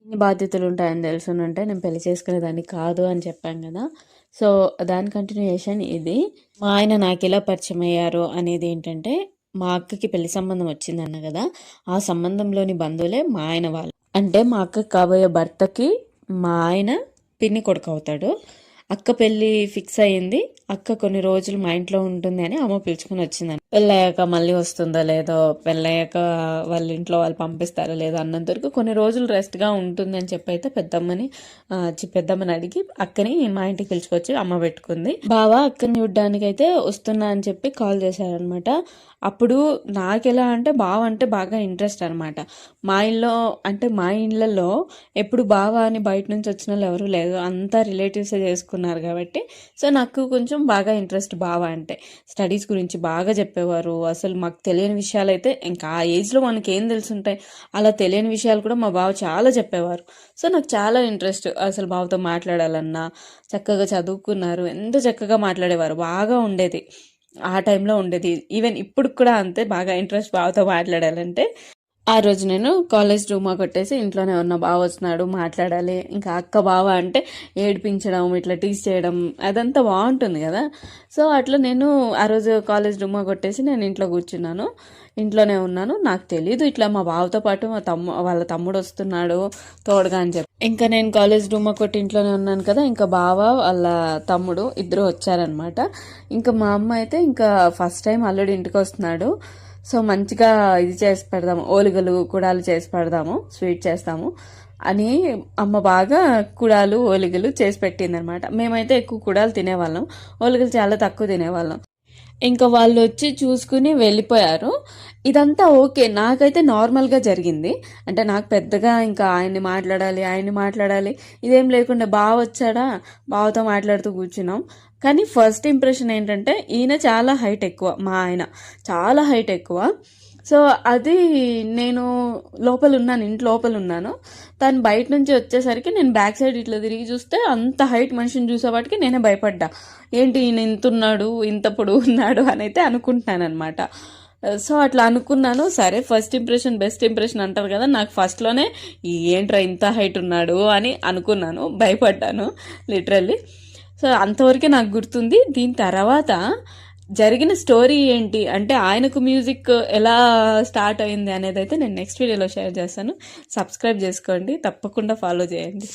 ఇన్ని బాధ్యతలు ఉంటాయని తెలుసునుంటే నేను పెళ్లి చేసుకునేదాన్ని కాదు అని చెప్పాను కదా. సో దాని కంటిన్యూయేషన్ ఇది. మా ఆయన నాకు ఎలా పరిచయం అయ్యారు అనేది ఏంటంటే, మా అక్కకి పెళ్లి సంబంధం వచ్చిందన్న కదా, ఆ సంబంధంలోని బంధువులే మా ఆయన వాళ్ళు. అంటే మా అక్కకి కాబోయే భర్తకి మా ఆయన పిన్ని కొడుకు అవుతాడు. అక్క పెళ్ళి ఫిక్స్ అయ్యింది. అక్క కొన్ని రోజులు మా ఇంట్లో ఉంటుంది అని అమ్మ పిలుచుకుని వచ్చిందని. పెళ్ళయ్యాక మళ్ళీ వస్తుందో లేదో, పెళ్ళయ్యాక వాళ్ళ ఇంట్లో వాళ్ళు పంపిస్తారో లేదో అన్నంత వరకు కొన్ని రోజులు రెస్ట్గా ఉంటుంది అని చెప్పి అయితే పెద్దమ్మని అడిగి అక్కని మా ఇంటికి పిలుచుకొచ్చి అమ్మ పెట్టుకుంది. బావ అక్కని చూడ్డానికి అయితే వస్తున్నా అని చెప్పి కాల్ చేశారనమాట. అప్పుడు నాకెలా అంటే బావ అంటే బాగా ఇంట్రెస్ట్ అనమాట. మా ఇళ్ళల్లో ఎప్పుడు బావ అని బయట నుంచి వచ్చిన వాళ్ళు ఎవరు లేదు, అంతా రిలేటివ్సే చేసుకున్నారు కాబట్టి. సో నాకు కొంచెం బాగా ఇంట్రెస్ట్ బావ అంటే. స్టడీస్ గురించి బాగా చెప్పేవారు. అసలు మాకు తెలియని విషయాలు అయితే, ఇంకా ఆ ఏజ్లో మనకి ఏం తెలుసుంటాయి, అలా తెలియని విషయాలు కూడా మా బావ చాలా చెప్పేవారు. సో నాకు చాలా ఇంట్రెస్ట్ అసలు బావతో మాట్లాడాలన్నా. చక్కగా చదువుకున్నారు, ఎంత చక్కగా మాట్లాడేవారు, బాగా ఉండేది ఆ టైంలో ఉండేది. ఈవెన్ ఇప్పుడు కూడా అంతే, బాగా ఇంట్రెస్ట్ బావతో మాట్లాడాలంటే. ఆ రోజు నేను కాలేజ్ రూమా కొట్టేసి ఇంట్లోనే ఉన్న, బావ వస్తున్నాడు మాట్లాడాలి. ఇంకా అక్క బావ అంటే ఏడిపించడం, ఇట్లా టీస్ చేయడం అదంతా బాగుంటుంది కదా. సో అట్లా నేను ఆ రోజు కాలేజ్ రూమా కొట్టేసి నేను ఇంట్లో కూర్చున్నాను, ఇంట్లోనే ఉన్నాను. నాకు తెలీదు ఇట్లా మా బావతో పాటు వాళ్ళ తమ్ముడు వస్తున్నాడు తోడుగా అని చెప్పి. ఇంకా నేను కాలేజ్ రూమా కొట్టి ఇంట్లోనే ఉన్నాను కదా, ఇంకా బావ వాళ్ళ తమ్ముడు ఇద్దరు వచ్చారనమాట. ఇంకా మా అమ్మ అయితే ఇంకా ఫస్ట్ టైం అల్లుడు ఇంటికి వస్తున్నాడు, సో మంచిగా ఇది చేసి పెడదాము, ఓలిగలు కుడాలు చేసి పెడదాము, స్వీట్ చేస్తాము అని అమ్మ బాగా కుడాలు ఓలిగలు చేసి పెట్టిందనమాట. మేమైతే ఎక్కువ కుడాలు తినేవాళ్ళం, ఓలిగలు చాలా తక్కువ తినేవాళ్ళం. ఇంకా వాళ్ళు వచ్చి చూసుకుని వెళ్ళిపోయారు. ఇదంతా ఓకే, నాకైతే నార్మల్గా జరిగింది. అంటే నాకు పెద్దగా ఇంకా ఆయన్ని మాట్లాడాలి ఇదేం లేకుండా బావ వచ్చాడా, బావతో మాట్లాడుతూ కూర్చున్నాం. కానీ ఫస్ట్ ఇంప్రెషన్ ఏంటంటే ఈయన చాలా హైట్ ఎక్కువ, మా ఆయన చాలా హైట్ ఎక్కువ. సో అది నేను ఇంటి లోపల ఉన్నాను. తను బయట నుంచి వచ్చేసరికి నేను బ్యాక్ సైడ్ ఇట్లా తిరిగి చూస్తే అంత హైట్ మనిషిని చూసేవాటికి నేనే భయపడ్డా. ఏంటి ఈయన ఇంత ఉన్నాడు, ఇంత పొడవు ఉన్నాడు అని అయితే అనుకుంటున్నాను అనమాట. సో అట్లా అనుకున్నాను. సరే ఫస్ట్ ఇంప్రెషన్ బెస్ట్ ఇంప్రెషన్ అంటారు కదా, నాకు ఫస్ట్లోనే ఏంట్రా ఇంత హైట్ ఉన్నాడు అని అనుకున్నాను, భయపడ్డాను లిటరల్లీ. సో అంతవరకే నాకు గుర్తుంది. దీని తర్వాత జరిగిన స్టోరీ ఏంటి అంటే, ఆయనకు మ్యూజిక్ ఎలా స్టార్ట్ అయింది అనేది అయితే నేను నెక్స్ట్ వీడియోలో షేర్ చేస్తాను. సబ్స్క్రైబ్ చేసుకోండి, తప్పకుండా ఫాలో చేయండి.